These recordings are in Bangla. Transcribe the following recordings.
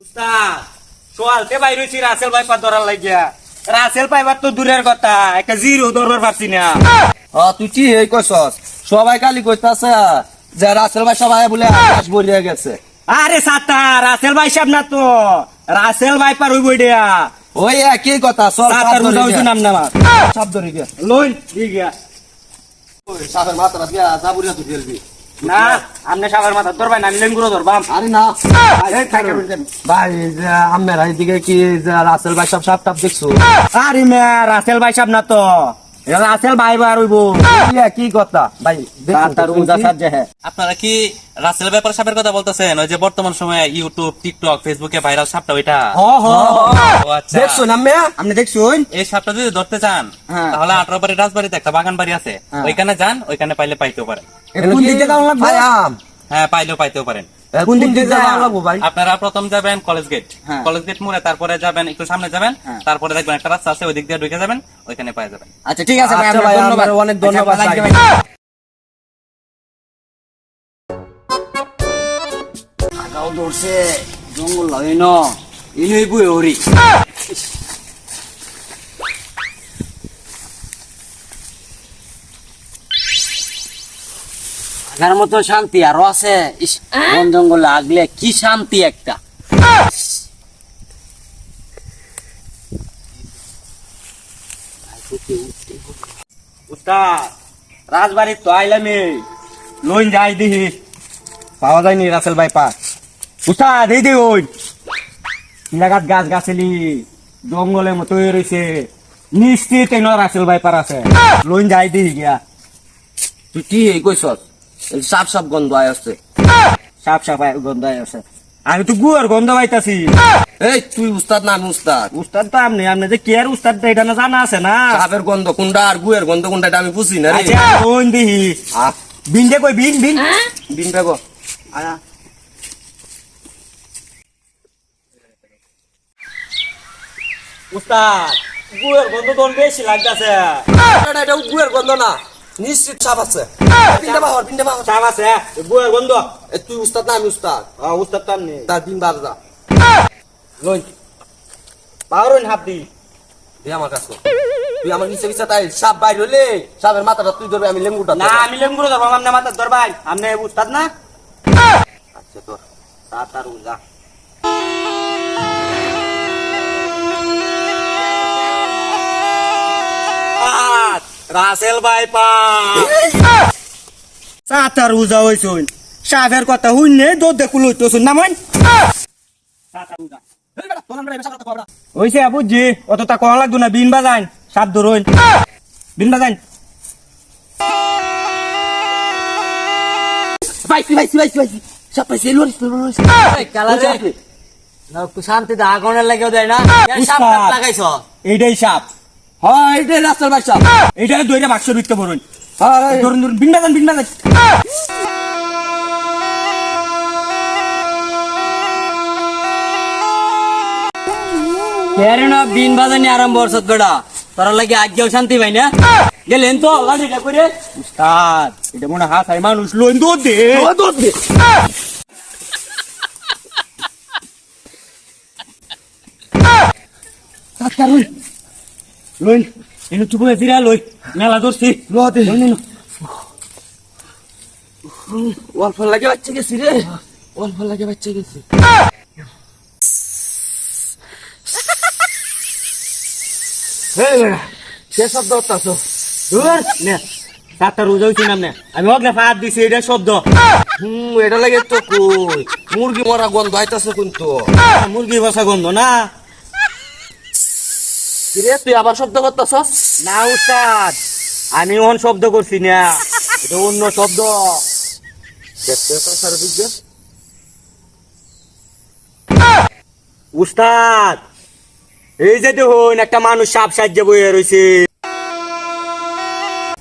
উস্তাদ সোয়ালতে বাইর হইছি রাসেল ভাই পা ধরার লাগিয়া রাসেল পাইবার তো দূরের কথা একটা জিরো ধরবার পারছি না। তুই কি এই কইছস? সবাই খালি কইতাছে যে রাসেল ভাই সবাই বলে আকাশ বলিয়া গেছে। আরে সাতা রাসেল ভাই সাহেব না তো রাসেল ভাই পার হইব দিয়া ওই একই কথা। চল সাতার উদা হইছে নাম নামা সব ধরে গিয়া লইন ঠিক গিয়া ওই সাবের মাথাটা দিয়া জাবুরিয়া তুই ফেলবি না আমনে সাবার মাথা ধরবাই না লেঙ্গুরো ধরবাম। আরে না ভাই যে আমের এইদিকে কি যে রাসেল ভাই সব সাপ টাপ দেখছো? আরে মে রাসেল ভাই সাহেব না তো রাসেল ভাই বার হইব কি কথা ভাই? সাতার উদা সাজ হে আপনারা কি রাসেল ব্যাপার সাপের কথা বলতেছেন? ওই যে বর্তমান সময়ে ইউটিউব টিকটক ফেসবুকে ভাইরাল সাপটা ওইটা? হ হ ও আচ্ছা, দেখছো না মেয়া? আপনি দেখছুন এই সাপটা যদি ধরতে চান হ্যাঁ। তাহলে 18 বাড়ির রাজবাড়িতে একটা বাগান বাড়ি আছে, ওইখানে যান, ওইখানে পাইলে পাইতেও পারেন। কোন দিক দিয়ে যাওয়া লাগবে? ভাই আম হ্যাঁ, পাইলেও পাইতেও পারেন। কোন দিক দিয়ে যাওয়া লাগবো ভাই? আপনারা প্রথম যাবেন কলেজ গেট, হ্যাঁ। কলেজ গেট মোড়ে, তারপরে যাবেন একটু সামনে যাবেন, হ্যাঁ। তারপরে দেখবেন একটা রাস্তা আছে, ওই দিক দিয়ে ঢুকে যাবেন, ওইখানে পাই যাবেন। আচ্ছা ঠিক আছে ভাই আচ্ছা আপনার ভাই, ধন্যবাদ আপনার অনেক ধন্যবাদ আচ্ছা, ভাই। ভাই। আগাও দৌড়ছে জঙ্গল লাগে ন ইনই বুয়ে ওরি আগার মতো শান্তি আরো আছে। ইস, বন জঙ্গল লাগলে কি শান্তি একটা। উস্তাদ রাজবাড়ির তো আইলামে লইন যাই দিহি পাওয়া যায়নি রাসেল ভাই পা। উস্তাদ এই দিই ওই লাগাত গাছ গাছলি জঙ্গলের মতো হয়ে রয়েছে নিশ্চিত এই রাসেল ভাই পার আছে লইন যাই দিহি গিয়া। তুই কি এই কইছস? সাপ সাপ গন্ধ আয় আছে। সাপ সাপ গন্ধ আছে। আমি তো গুয়ার গন্ধ পাইতাছি। এই তুই উস্তাদ না আমি উস্তাদ? উস্তাদ তো আপনি আপনি যে কেয়ার উস্তাদ এটা না জানা আছে না। সাপের গন্ধ কোনটা আর গুয়ের গন্ধ কোনটা এটা আমি বুঝি না রে। আচ্ছা লইন দিহি বিন দে কই বিন বিন বিন পেগো আয়া উস্তাদ গুয়ের গন্ধ তো বেশি লাগতাছে। এটা গুয়ের গন্ধ না, নিশ্চিত সাপ আছে। বিনটা বাহর বিনটা বাহর। সাপ আছে গুয়ের গন্ধ। তুই উস্তাদ না আমি উস্তাদ? উস্তাদ তো আপনি তার বিন বার যা লইন পাওরন হাবদি দে আমার কাছে। তুই আমার নিচে নিচে তাই সাপ বাইর হলে সাপের মাথাটা তুই ধরবি, আমি লেঙ্গুটা না আমি লেঙ্গুরো ধরবো আমনে মাথার ধরবাই আমনে উস্তাদ না। আচ্ছা তোর তার উজা রাসেল ভাই পা সাতার উজা হইছুন সাপের কথা হুইনে দোদ দেখু লইতেছুন না মন হইছে বুঝছি অতটা কম লাগতো না। বিন বাজাইন সাপ ধরুন বিন বাজাইন পাইছি পাইছি পাইছি পাইছি সাপ পাইছি লরিস লরিস শান্তিতে আগুনের লাগেও দেয় না। লাগাইছ? এইটাই সাপ হ্যাঁ এইটাই রাস্তার বাই সাপ। এইটা দুইটা বাক্স বিকতে বলুন হ্যাঁ ধরুন ধরুন বিন বাজান বিন বাজান কেরে না বিন বাজানি আরম্ভ করছত গড়া তোরা লাগে আজকেও শান্তি পাই না গেলেন তো লাঠিটা করে উস্তাদ এটা মনে হাত হয় মানুষ লোন দৌড় দে দৌড় দে। লোন এনে চুপ হয়ে ফিরা লই মেলা ধরছি লদে লোন অল্প লাগে বাচ্চা গেছি রে, অল্প লাগে বাচ্চা গেছি। সে শব্দ হতাছ দূর নে সাতটা রোজা হইছি নামনে আমি অগ্নে ফাঁদ দিছি এটা শব্দ এটা লাগে তো কই মুরগি মরা গন্ধ আইতাছে কিন্তু। মুরগি বসা গন্ধ না রে তুই আবার শব্দ করতাছস? না উস্তাদ আমি অন শব্দ করছি না এটা অন্য শব্দ। উস্তাদ এই যে দেখুন একটা মানুষ সাপ সাহায্যে বইয়ে রয়েছে।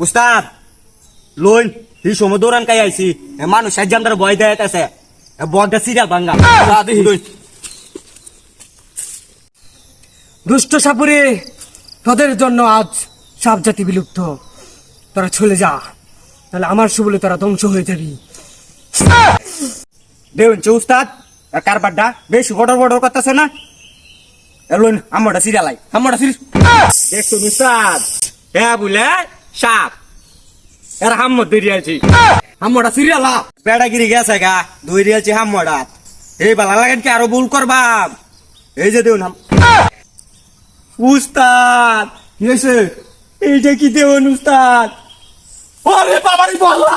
উস্তাদ লোন এই সময় দৌড়ান কাই আইছি মানুষ সাহায্য আমরা ভয় দেয় আছে বগটা সিরিয়াল ভাঙ্গা দুষ্ট সাপুরে তোদের জন্য আজ সাপ জাতি বিলুপ্ত। তোরা চলে যা, তাহলে আমার সুবলে তোরা ধ্বংস হয়ে যাবি। দেখুন উস্তাদ কারবারটা বেশি বড় বড় করতেছে না এলুন আমরা সিরিয়ালাই আমরা সিরিজ দেখছো উস্তাদ হ্যাঁ বুলে সাপ এর হাম্মদ দরিয়ালছি আমরা সিরিয়ালা বেড়াগিরি গেছে গা দুই রিয়ালছি হাম্মডা এই বালা লাগেন কি আরো ভুল করবাম এই যে দেউন উস্তাদ কি হয়েছে এইটা কি দেউন উস্তাদ ওরে বাবারি বললা